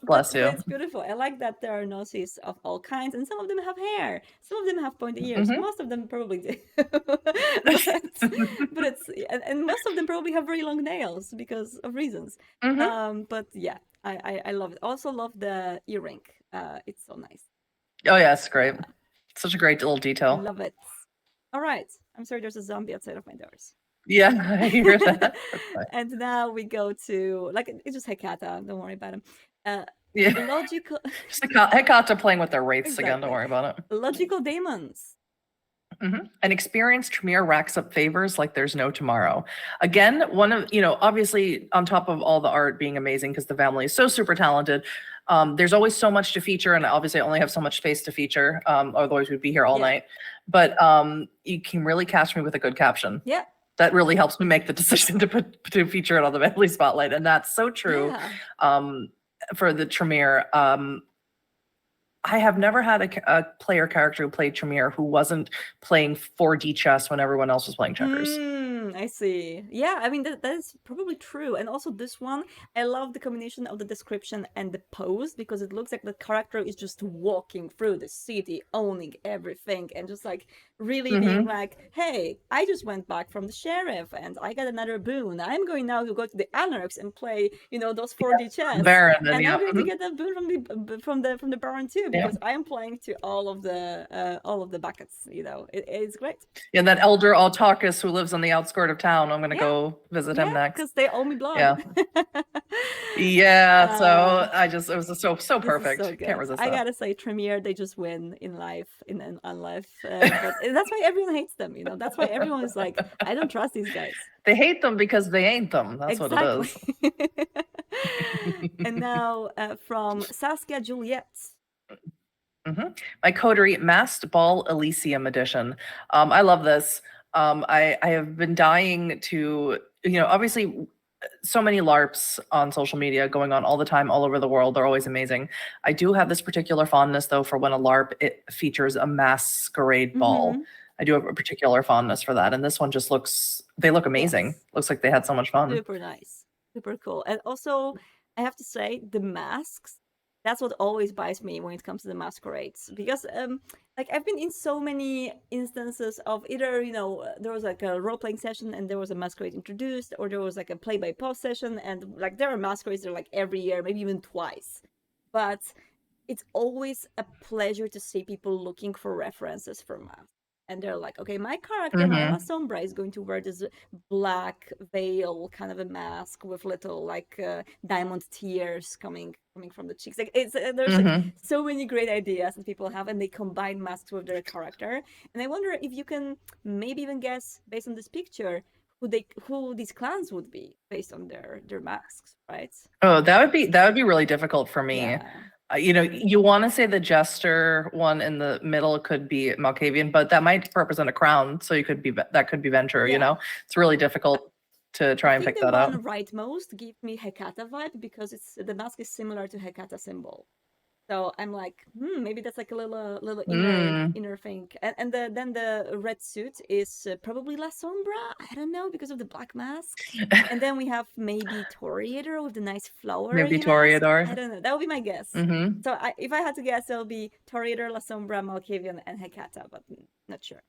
Bless you.
It's beautiful. I like that there are Nazis of all kinds, and some of them have hair. Some of them have pointy ears. Most of them probably do. but it's and most of them probably have very long nails because of reasons. But yeah, I love it. Also love the earring. It's so nice.
Oh yeah, it's great. Such a great little detail.
I love it. All right. I'm sorry. There's a zombie outside of my doors.
Yeah, I hear that.
And now we go to it's just Hekata. Don't worry about him. Logical.
Just Hekata playing with their wraiths again. Don't worry about it.
Logical demons.
An experienced Tremere racks up favors like there's no tomorrow. Again, one of, obviously on top of all the art being amazing because the family is so super talented, there's always so much to feature, and obviously I only have so much space to feature, otherwise we'd be here all night. But you can really catch me with a good caption.
Yeah.
That really helps me make the decision to feature it on the Vamily Spotlight, and that's so true. For the Tremere. I have never had a player character who played Tremere who wasn't playing 4D chess when everyone else was playing checkers.
I see. Yeah, I mean, that is probably true. And also this one, I love the combination of the description and the pose, because it looks like the character is just walking through the city, owning everything, and just like really being like, hey, I just went back from the sheriff and I got another boon. I'm going now to go to the Anarchs and play, those 4D chess.
Baron,
and I'm going to get that boon from the Baron too, because I am playing to all of the buckets. It's great.
Yeah, that elder Autarchus who lives on the outskirts of town. I'm going to go visit him next.
Because they owe me blood.
Yeah. Yeah, so
Um,
it was so
this is
perfect.
so
Can't
good.
resist
I
that.
gotta say, Tremere, they just win in life, in on life. But that's why everyone hates them. That's why everyone is like, I don't trust these guys.
They hate them because they ain't them. That's what it
Exactly.
is.
And now from Saskia Juliet.
My coterie Masked Ball Elysium edition. I love this. I have been dying to, obviously so many LARPs on social media going on all the time, all over the world. They're always amazing. I do have this particular fondness though for when a LARP it features a masquerade ball. I do have a particular fondness for that, and this one just they look amazing.
Yes.
Looks like they had so much fun.
Super nice, super cool. And also, I have to say, the masks, that's what always buys me when it comes to the masquerades, because like I've been in so many instances of either there was like a role-playing session and there was a masquerade introduced, or there was like a play-by-post session, and like there are masquerades that are like every year, maybe even twice. But it's always a pleasure to see people looking for references for masks. And they're like, okay, my character, my La Sombra, is going to wear this black veil, kind of a mask with little like diamond tears coming from the cheeks. Like there's like so many great ideas that people have, and they combine masks with their character. And I wonder if you can maybe even guess based on this picture who these clans would be based on their masks, right?
Oh, that would be really difficult for me.
Yeah.
You want to say the jester one in the middle could be Malkavian, but that might represent a crown, so that could be Venture.
Yeah.
It's really difficult to try and pick that
the
up.
one rightmost gives me Hecata vibe because the mask is similar to Hecata symbol. So I'm like, maybe that's like a little inner thing. And then the red suit is probably La Sombra. I don't know, because of the black mask. And then we have maybe Toriator with the nice flower.
Maybe
mask.
Toriator.
I don't know. That would be my guess. So if I had to guess, it'll be Toriator, La Sombra, Malkavian, and Hecata, but not sure.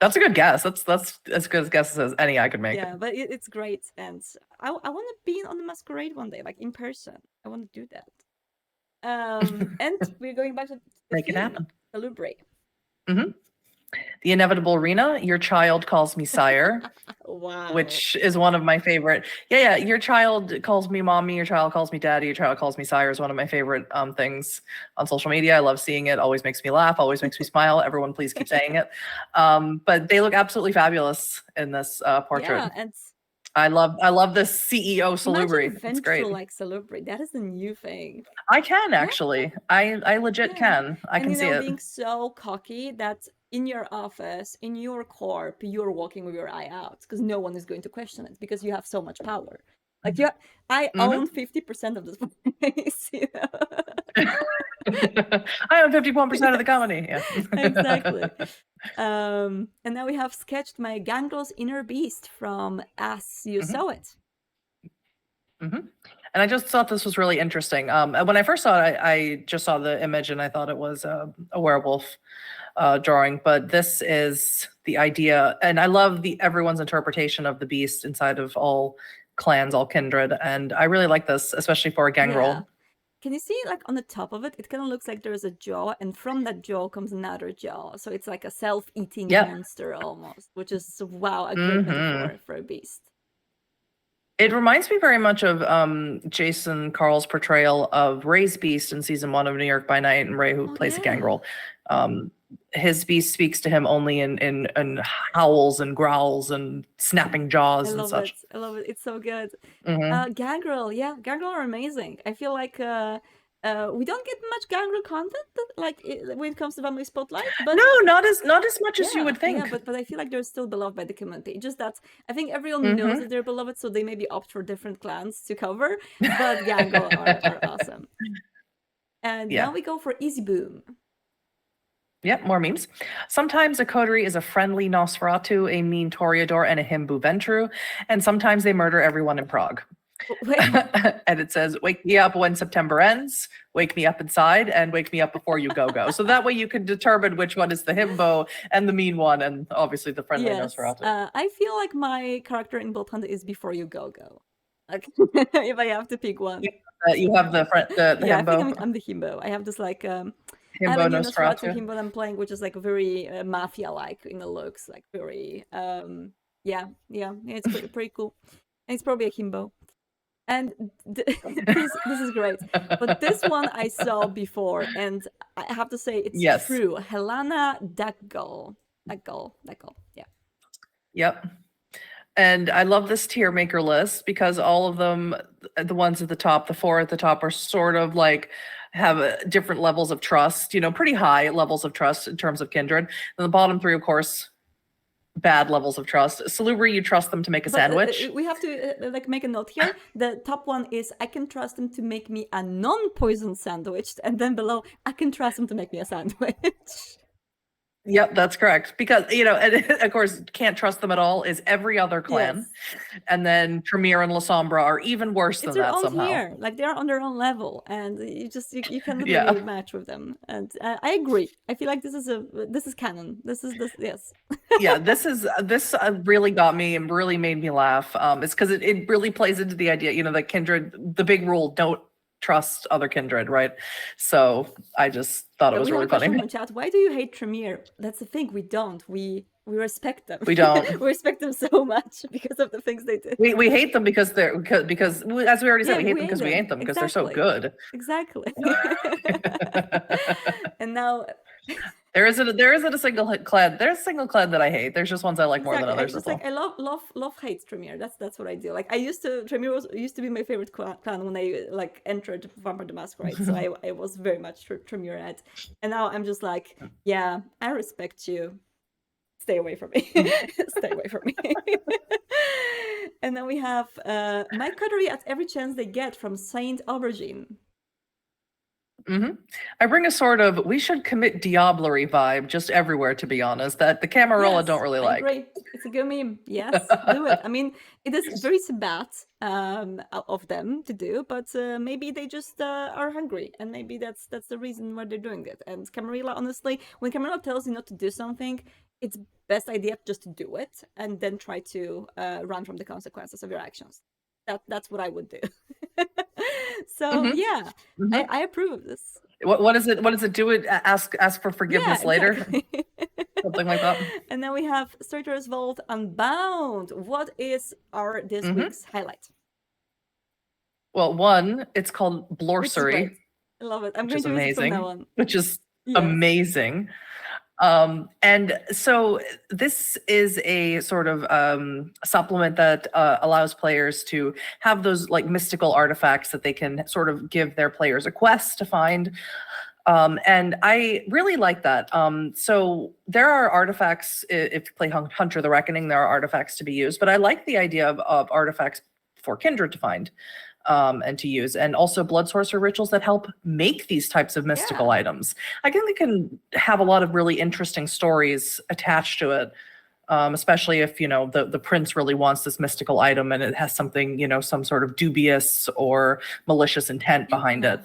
That's a good guess. That's as good a guess as any I could make.
Yeah, but it's great, and I want to be on the masquerade one day, like in person. I want to do that. And we're going back to
Make it happen.
Salubre.
The Inevitable Rena, Your Child Calls Me Sire.
Wow.
Which is one of my favorite. Yeah. Your child calls me mommy, your child calls me daddy, your child calls me sire is one of my favorite things on social media. I love seeing it. Always makes me laugh, always makes me smile. Everyone please keep saying it. But they look absolutely fabulous in this portrait.
Yeah, and
I love this CEO Salubre. It's great.
Like Salubre. That is a new thing.
I can actually. Yeah. I legit can. I can see it.
Being so cocky that in your office, in your corp, you're walking with your eye out because no one is going to question it because you have so much power. Like I own 50% of this place.
I own 51% of the company. Yeah.
Exactly. And now we have sketched my Gangrel's inner beast from As You Saw It.
And I just thought this was really interesting. When I first saw it, I just saw the image and I thought it was a werewolf drawing, but this is the idea, and I love everyone's interpretation of the beast inside of all clans, all kindred, and I really like this, especially for a gangrel.
Yeah. Can you see, like, on the top of it, it kind of looks like there's a jaw, and from that jaw comes another jaw, so it's like a self-eating monster almost, which is, wow, a great metaphor for a beast.
It reminds me very much of Jason Carl's portrayal of Ray's beast in season 1 of New York by Night, and Ray, who plays a gangrel. His beast speaks to him only in howls and growls and snapping jaws and such.
I love it. It's so good. Gangrel, yeah, gangrel are amazing. I feel like we don't get much gangrel content when it comes to Vamily Spotlight. But
no, not as much as you would think.
Yeah, but I feel like they're still beloved by the community. Just that I think everyone knows that they're beloved, so they maybe opt for different clans to cover. But gangrel are awesome. And now we go for Easy Boom.
Yep, more memes. Sometimes a coterie is a friendly Nosferatu, a mean Toreador, and a himbo Ventru, and sometimes they murder everyone in Prague. And it says, wake me up when September ends, wake me up inside, and wake me up before you go. So that way you can determine which one is the himbo and the mean one, and obviously the friendly Nosferatu.
I feel like my character in Blood Hunt is before you go. Like, if I have to pick one.
You have the himbo.
I think I'm the himbo. I have this like
himbo Nosferatu
himbo that I'm playing, which is like very mafia-like in the looks, like very it's pretty cool. And it's probably a himbo. And this is great. But this one I saw before, and I have to say it's
Yes.
true. Helena Daggal. Yeah.
Yep. And I love this tier maker list because all of them, the ones at the top, the 4 at the top, are sort of like have different levels of trust, pretty high levels of trust in terms of kindred. And the bottom 3, of course, bad levels of trust. Salubri, you trust them to make a sandwich.
We have to like make a note here. The top one is I can trust them to make me a non-poison sandwich, and then below I can trust them to make me a sandwich.
Yep, that's correct. Because, and of course, can't trust them at all is every other clan.
Yes.
And then Tremere and La Sombra are even worse than
It's their
that
own
somehow.
tier. Like they're on their own level, and you can really match with them. And I agree. I feel like this is canon. Yes.
Yeah, this really got me and really made me laugh. It's because it really plays into the idea, that kindred, the big rule, don't trust other kindred, right? So I just thought it was really funny.
From chat. Why do you hate Tremere? That's the thing. We don't. We respect them.
We don't.
We respect them so much because of the things they did.
We hate them because because as we already said, we hate them because we ain't them because they're so good.
Exactly. And now
there isn't a single clan. There's a single clan that I hate. There's just ones I like more than others.
Just like I love hate Tremere. That's what I do. Like Tremere used to be my favorite clan when I like entered Vampire the Masquerade. So I was very much Tremere at, and now I'm just like, yeah, I respect you. Stay away from me. Stay away from me. And then we have my coterie at every chance they get from Saint Aubergine.
I bring a sort of we should commit diablerie vibe just everywhere, to be honest, that the Camarilla don't really like.
Agree. It's a good meme. Yes, do it. I mean, it is very Sabat of them to do, but maybe they just are hungry, and maybe that's the reason why they're doing it. And Camarilla, honestly, when Camarilla tells you not to do something, it's best idea just to do it and then try to run from the consequences of your actions. That's what I would do. So yeah, I approve of this.
What does it do? It ask for forgiveness later, something like that.
And then we have Storyteller's Vault Unbound. What is our this week's highlight?
Well, one, it's called Blorsery.
I love it. I'm going to use it from now on.
Which is amazing. And so this is a sort of supplement that allows players to have those like mystical artifacts that they can sort of give their players a quest to find. And I really like that. So there are artifacts, if you play Hunter the Reckoning, there are artifacts to be used, but I like the idea of artifacts for kindred to find. And to use, and also blood sorcerer rituals that help make these types of mystical items. I think they can have a lot of really interesting stories attached to it, especially if the prince really wants this mystical item and it has something, some sort of dubious or malicious intent behind it.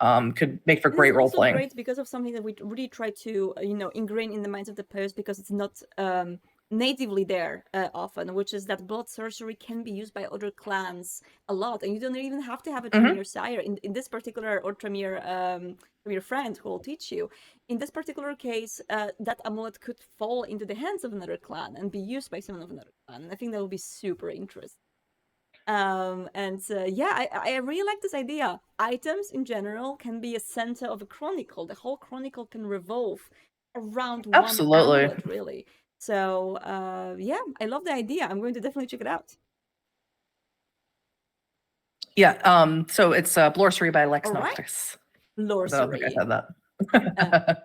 Could make for great role playing.
Great because of something that we really try to ingrain in the minds of the players, because it's not natively there often, which is that blood sorcery can be used by other clans a lot, and you don't even have to have a Tremere sire in this particular, or Tremere friend who will teach you. In this particular case, that amulet could fall into the hands of another clan and be used by someone of another clan, and I think that would be super interesting. I really like this idea. Items in general can be a center of a chronicle. The whole chronicle can revolve around one amulet, really. So I love the idea. I'm going to definitely check it out. Yeah.
So it's Blorsery by Lex Noctis.
Blorsery.
I don't think I said that.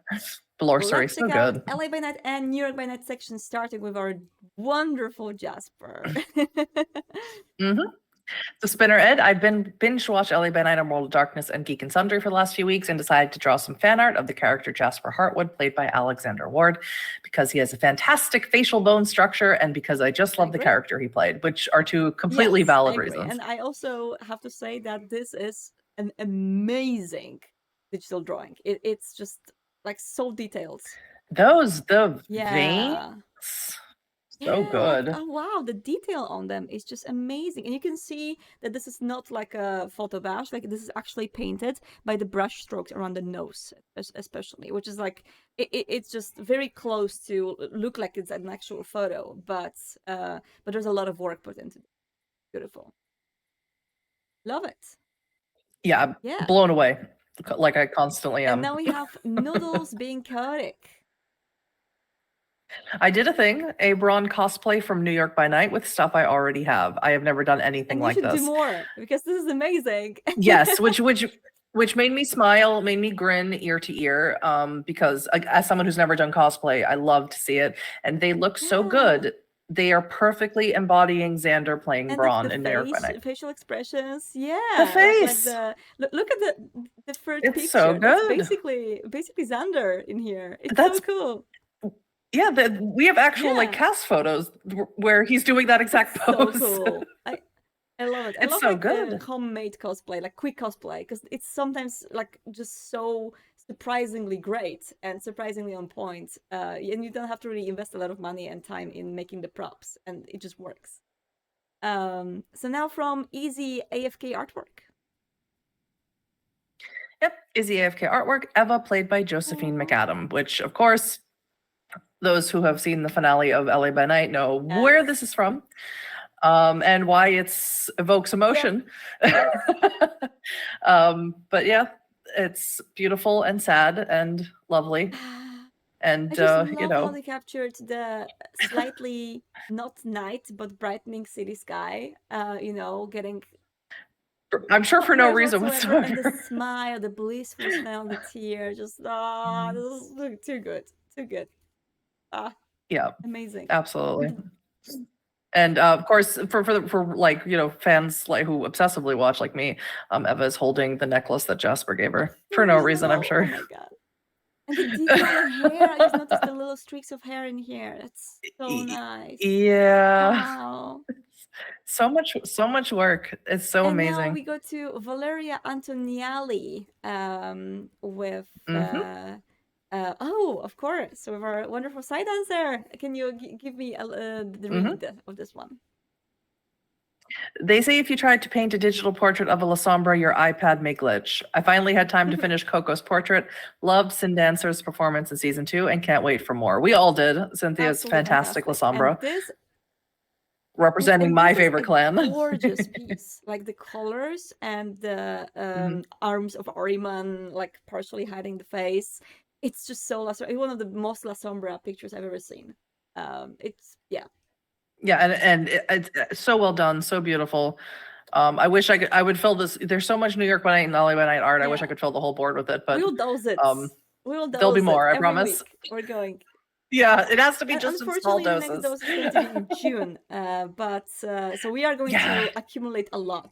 Blorsery, so good.
LA by Night and New York by Night section, starting with our wonderful Jasper.
So Spinner Ed, I've been binge-watched LA by Night on World of Darkness and Geek and Sundry for the last few weeks and decided to draw some fan art of the character Jasper Hartwood, played by Alexander Ward, because he has a fantastic facial bone structure and because I just love the character he played, which are two completely valid reasons.
And I also have to say that this is an amazing digital drawing. It's just like so detailed.
The veins. So good.
Oh wow, the detail on them is just amazing. And you can see that this is not like a photo bash, like this is actually painted by the brush strokes around the nose, especially, which is like, it's just very close to look like it's an actual photo, but there's a lot of work put into it. Beautiful. Love it.
Yeah,
Yeah.
blown away, like I constantly
And
am.
now we have Noodles being chaotic.
I did a thing, a Braun cosplay from New York by Night with stuff I already have. I have never done anything
And you
like
should do
this.
more because this is amazing.
Yes, which made me smile, made me grin ear to ear. Because as someone who's never done cosplay, I love to see it, and they look so
Yeah.
good. They are perfectly embodying Xander playing
And
Braun
the
in New York by Night.
facial expressions, yeah,
The
like
face,
the look at the first
it's
picture.
so
That's
good.
basically Xander in here. It's
That's
so cool.
yeah. We have actual like
Yeah.
cast photos where he's doing that exact
It's so
pose.
cool. I love it. I
It's
love
so
like the
good.
homemade cosplay, like quick cosplay, because it's sometimes like just so surprisingly great and surprisingly on point. And you don't have to really invest a lot of money and time in making the props, and it just works. So now from Easy AFK Artwork.
Yep, Izzy AFK artwork. Eva played by Josephine McAdam, which of course, those who have seen the finale of LA by Night know where this is from. And why it's evokes emotion. But yeah, it's beautiful and sad and lovely. And
I just love
you
how
know,
they captured the slightly not night but brightening city sky. You know, getting
I'm sure for no
colors
reason
whatsoever, and the
whatsoever.
smile, the blissful smile, the tear. Just this is too good, too good.
Yeah,
Amazing.
absolutely. And of course, for like, you know, fans like who obsessively watch like me, Eva is holding the necklace that Jasper gave her for no reason, I'm sure.
Oh my god. And the detail in hair, I just noticed the little streaks of hair in here. That's so nice.
Yeah.
Wow.
So much work. It's so
And
amazing.
now we go to Valeria Antoniali with oh, of course, with our wonderful side dancer. Can you give me the read of this one?
They say if you tried to paint a digital portrait of a La Sombra, your iPad may glitch. I finally had time to finish Coco's portrait. Loved Sin Dancer's performance in season 2 and can't wait for more. We all did. Cynthia's
Absolutely
fantastic La Sombra.
And this
representing my
this is
favorite
a
clan.
Gorgeous piece, like the colors and the arms of Ahriman, like partially hiding the face. It's just so La Sombra. It's one of the most La Sombra pictures I've ever seen. It's
Yeah, and it's so well done, so beautiful. I wish I would fill this. There's so much New York by Night and LA by Night art. I wish I could fill the whole board with it, but
we'll dose it.
there'll be more. I promise.
Week. We're going.
Yeah, it has to be just in small doses.
Unfortunately, the next dose is going to be in June, but so we are going to accumulate a lot.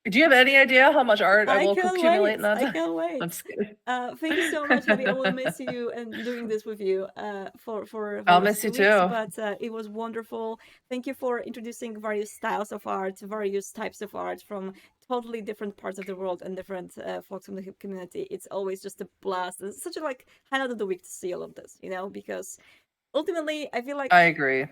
Do you have any idea how much art I will accumulate in that?
I can't wait.
I'm scared.
Thank you so much, Abby. I will miss you and doing this with you for
I'll miss you too.
But it was wonderful. Thank you for introducing various styles of art, various types of art from totally different parts of the world and different folks from the community. It's always just a blast. It's such a like highlight of the week to see all of this, you know, because ultimately I feel like
I agree.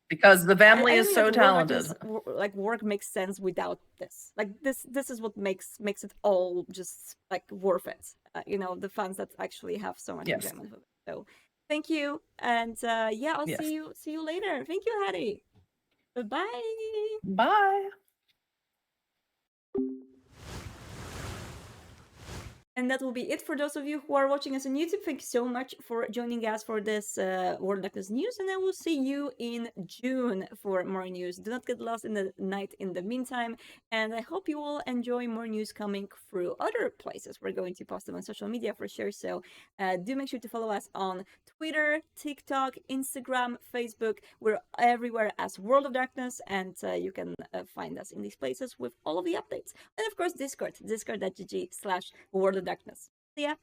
Because the family is so talented.
Like work makes sense without this. Like this is what makes it all just like worth it. You know, the fans that actually have so much enjoyment with it. So thank you, and yeah, I'll see you later. Thank you, Hattie. Bye.
Bye.
And that will be it for those of you who are watching us on YouTube. Thank you so much for joining us for this World of Darkness news, and I will see you in June for more news. Do not get lost in the night in the meantime, and I hope you will enjoy more news coming through other places. We're going to post them on social media for sure, so do make sure to follow us on Twitter, TikTok, Instagram, Facebook. We're everywhere as World of Darkness, and you can find us in these places with all of the updates. And of course, discord.gg/World of Darkness. See ya!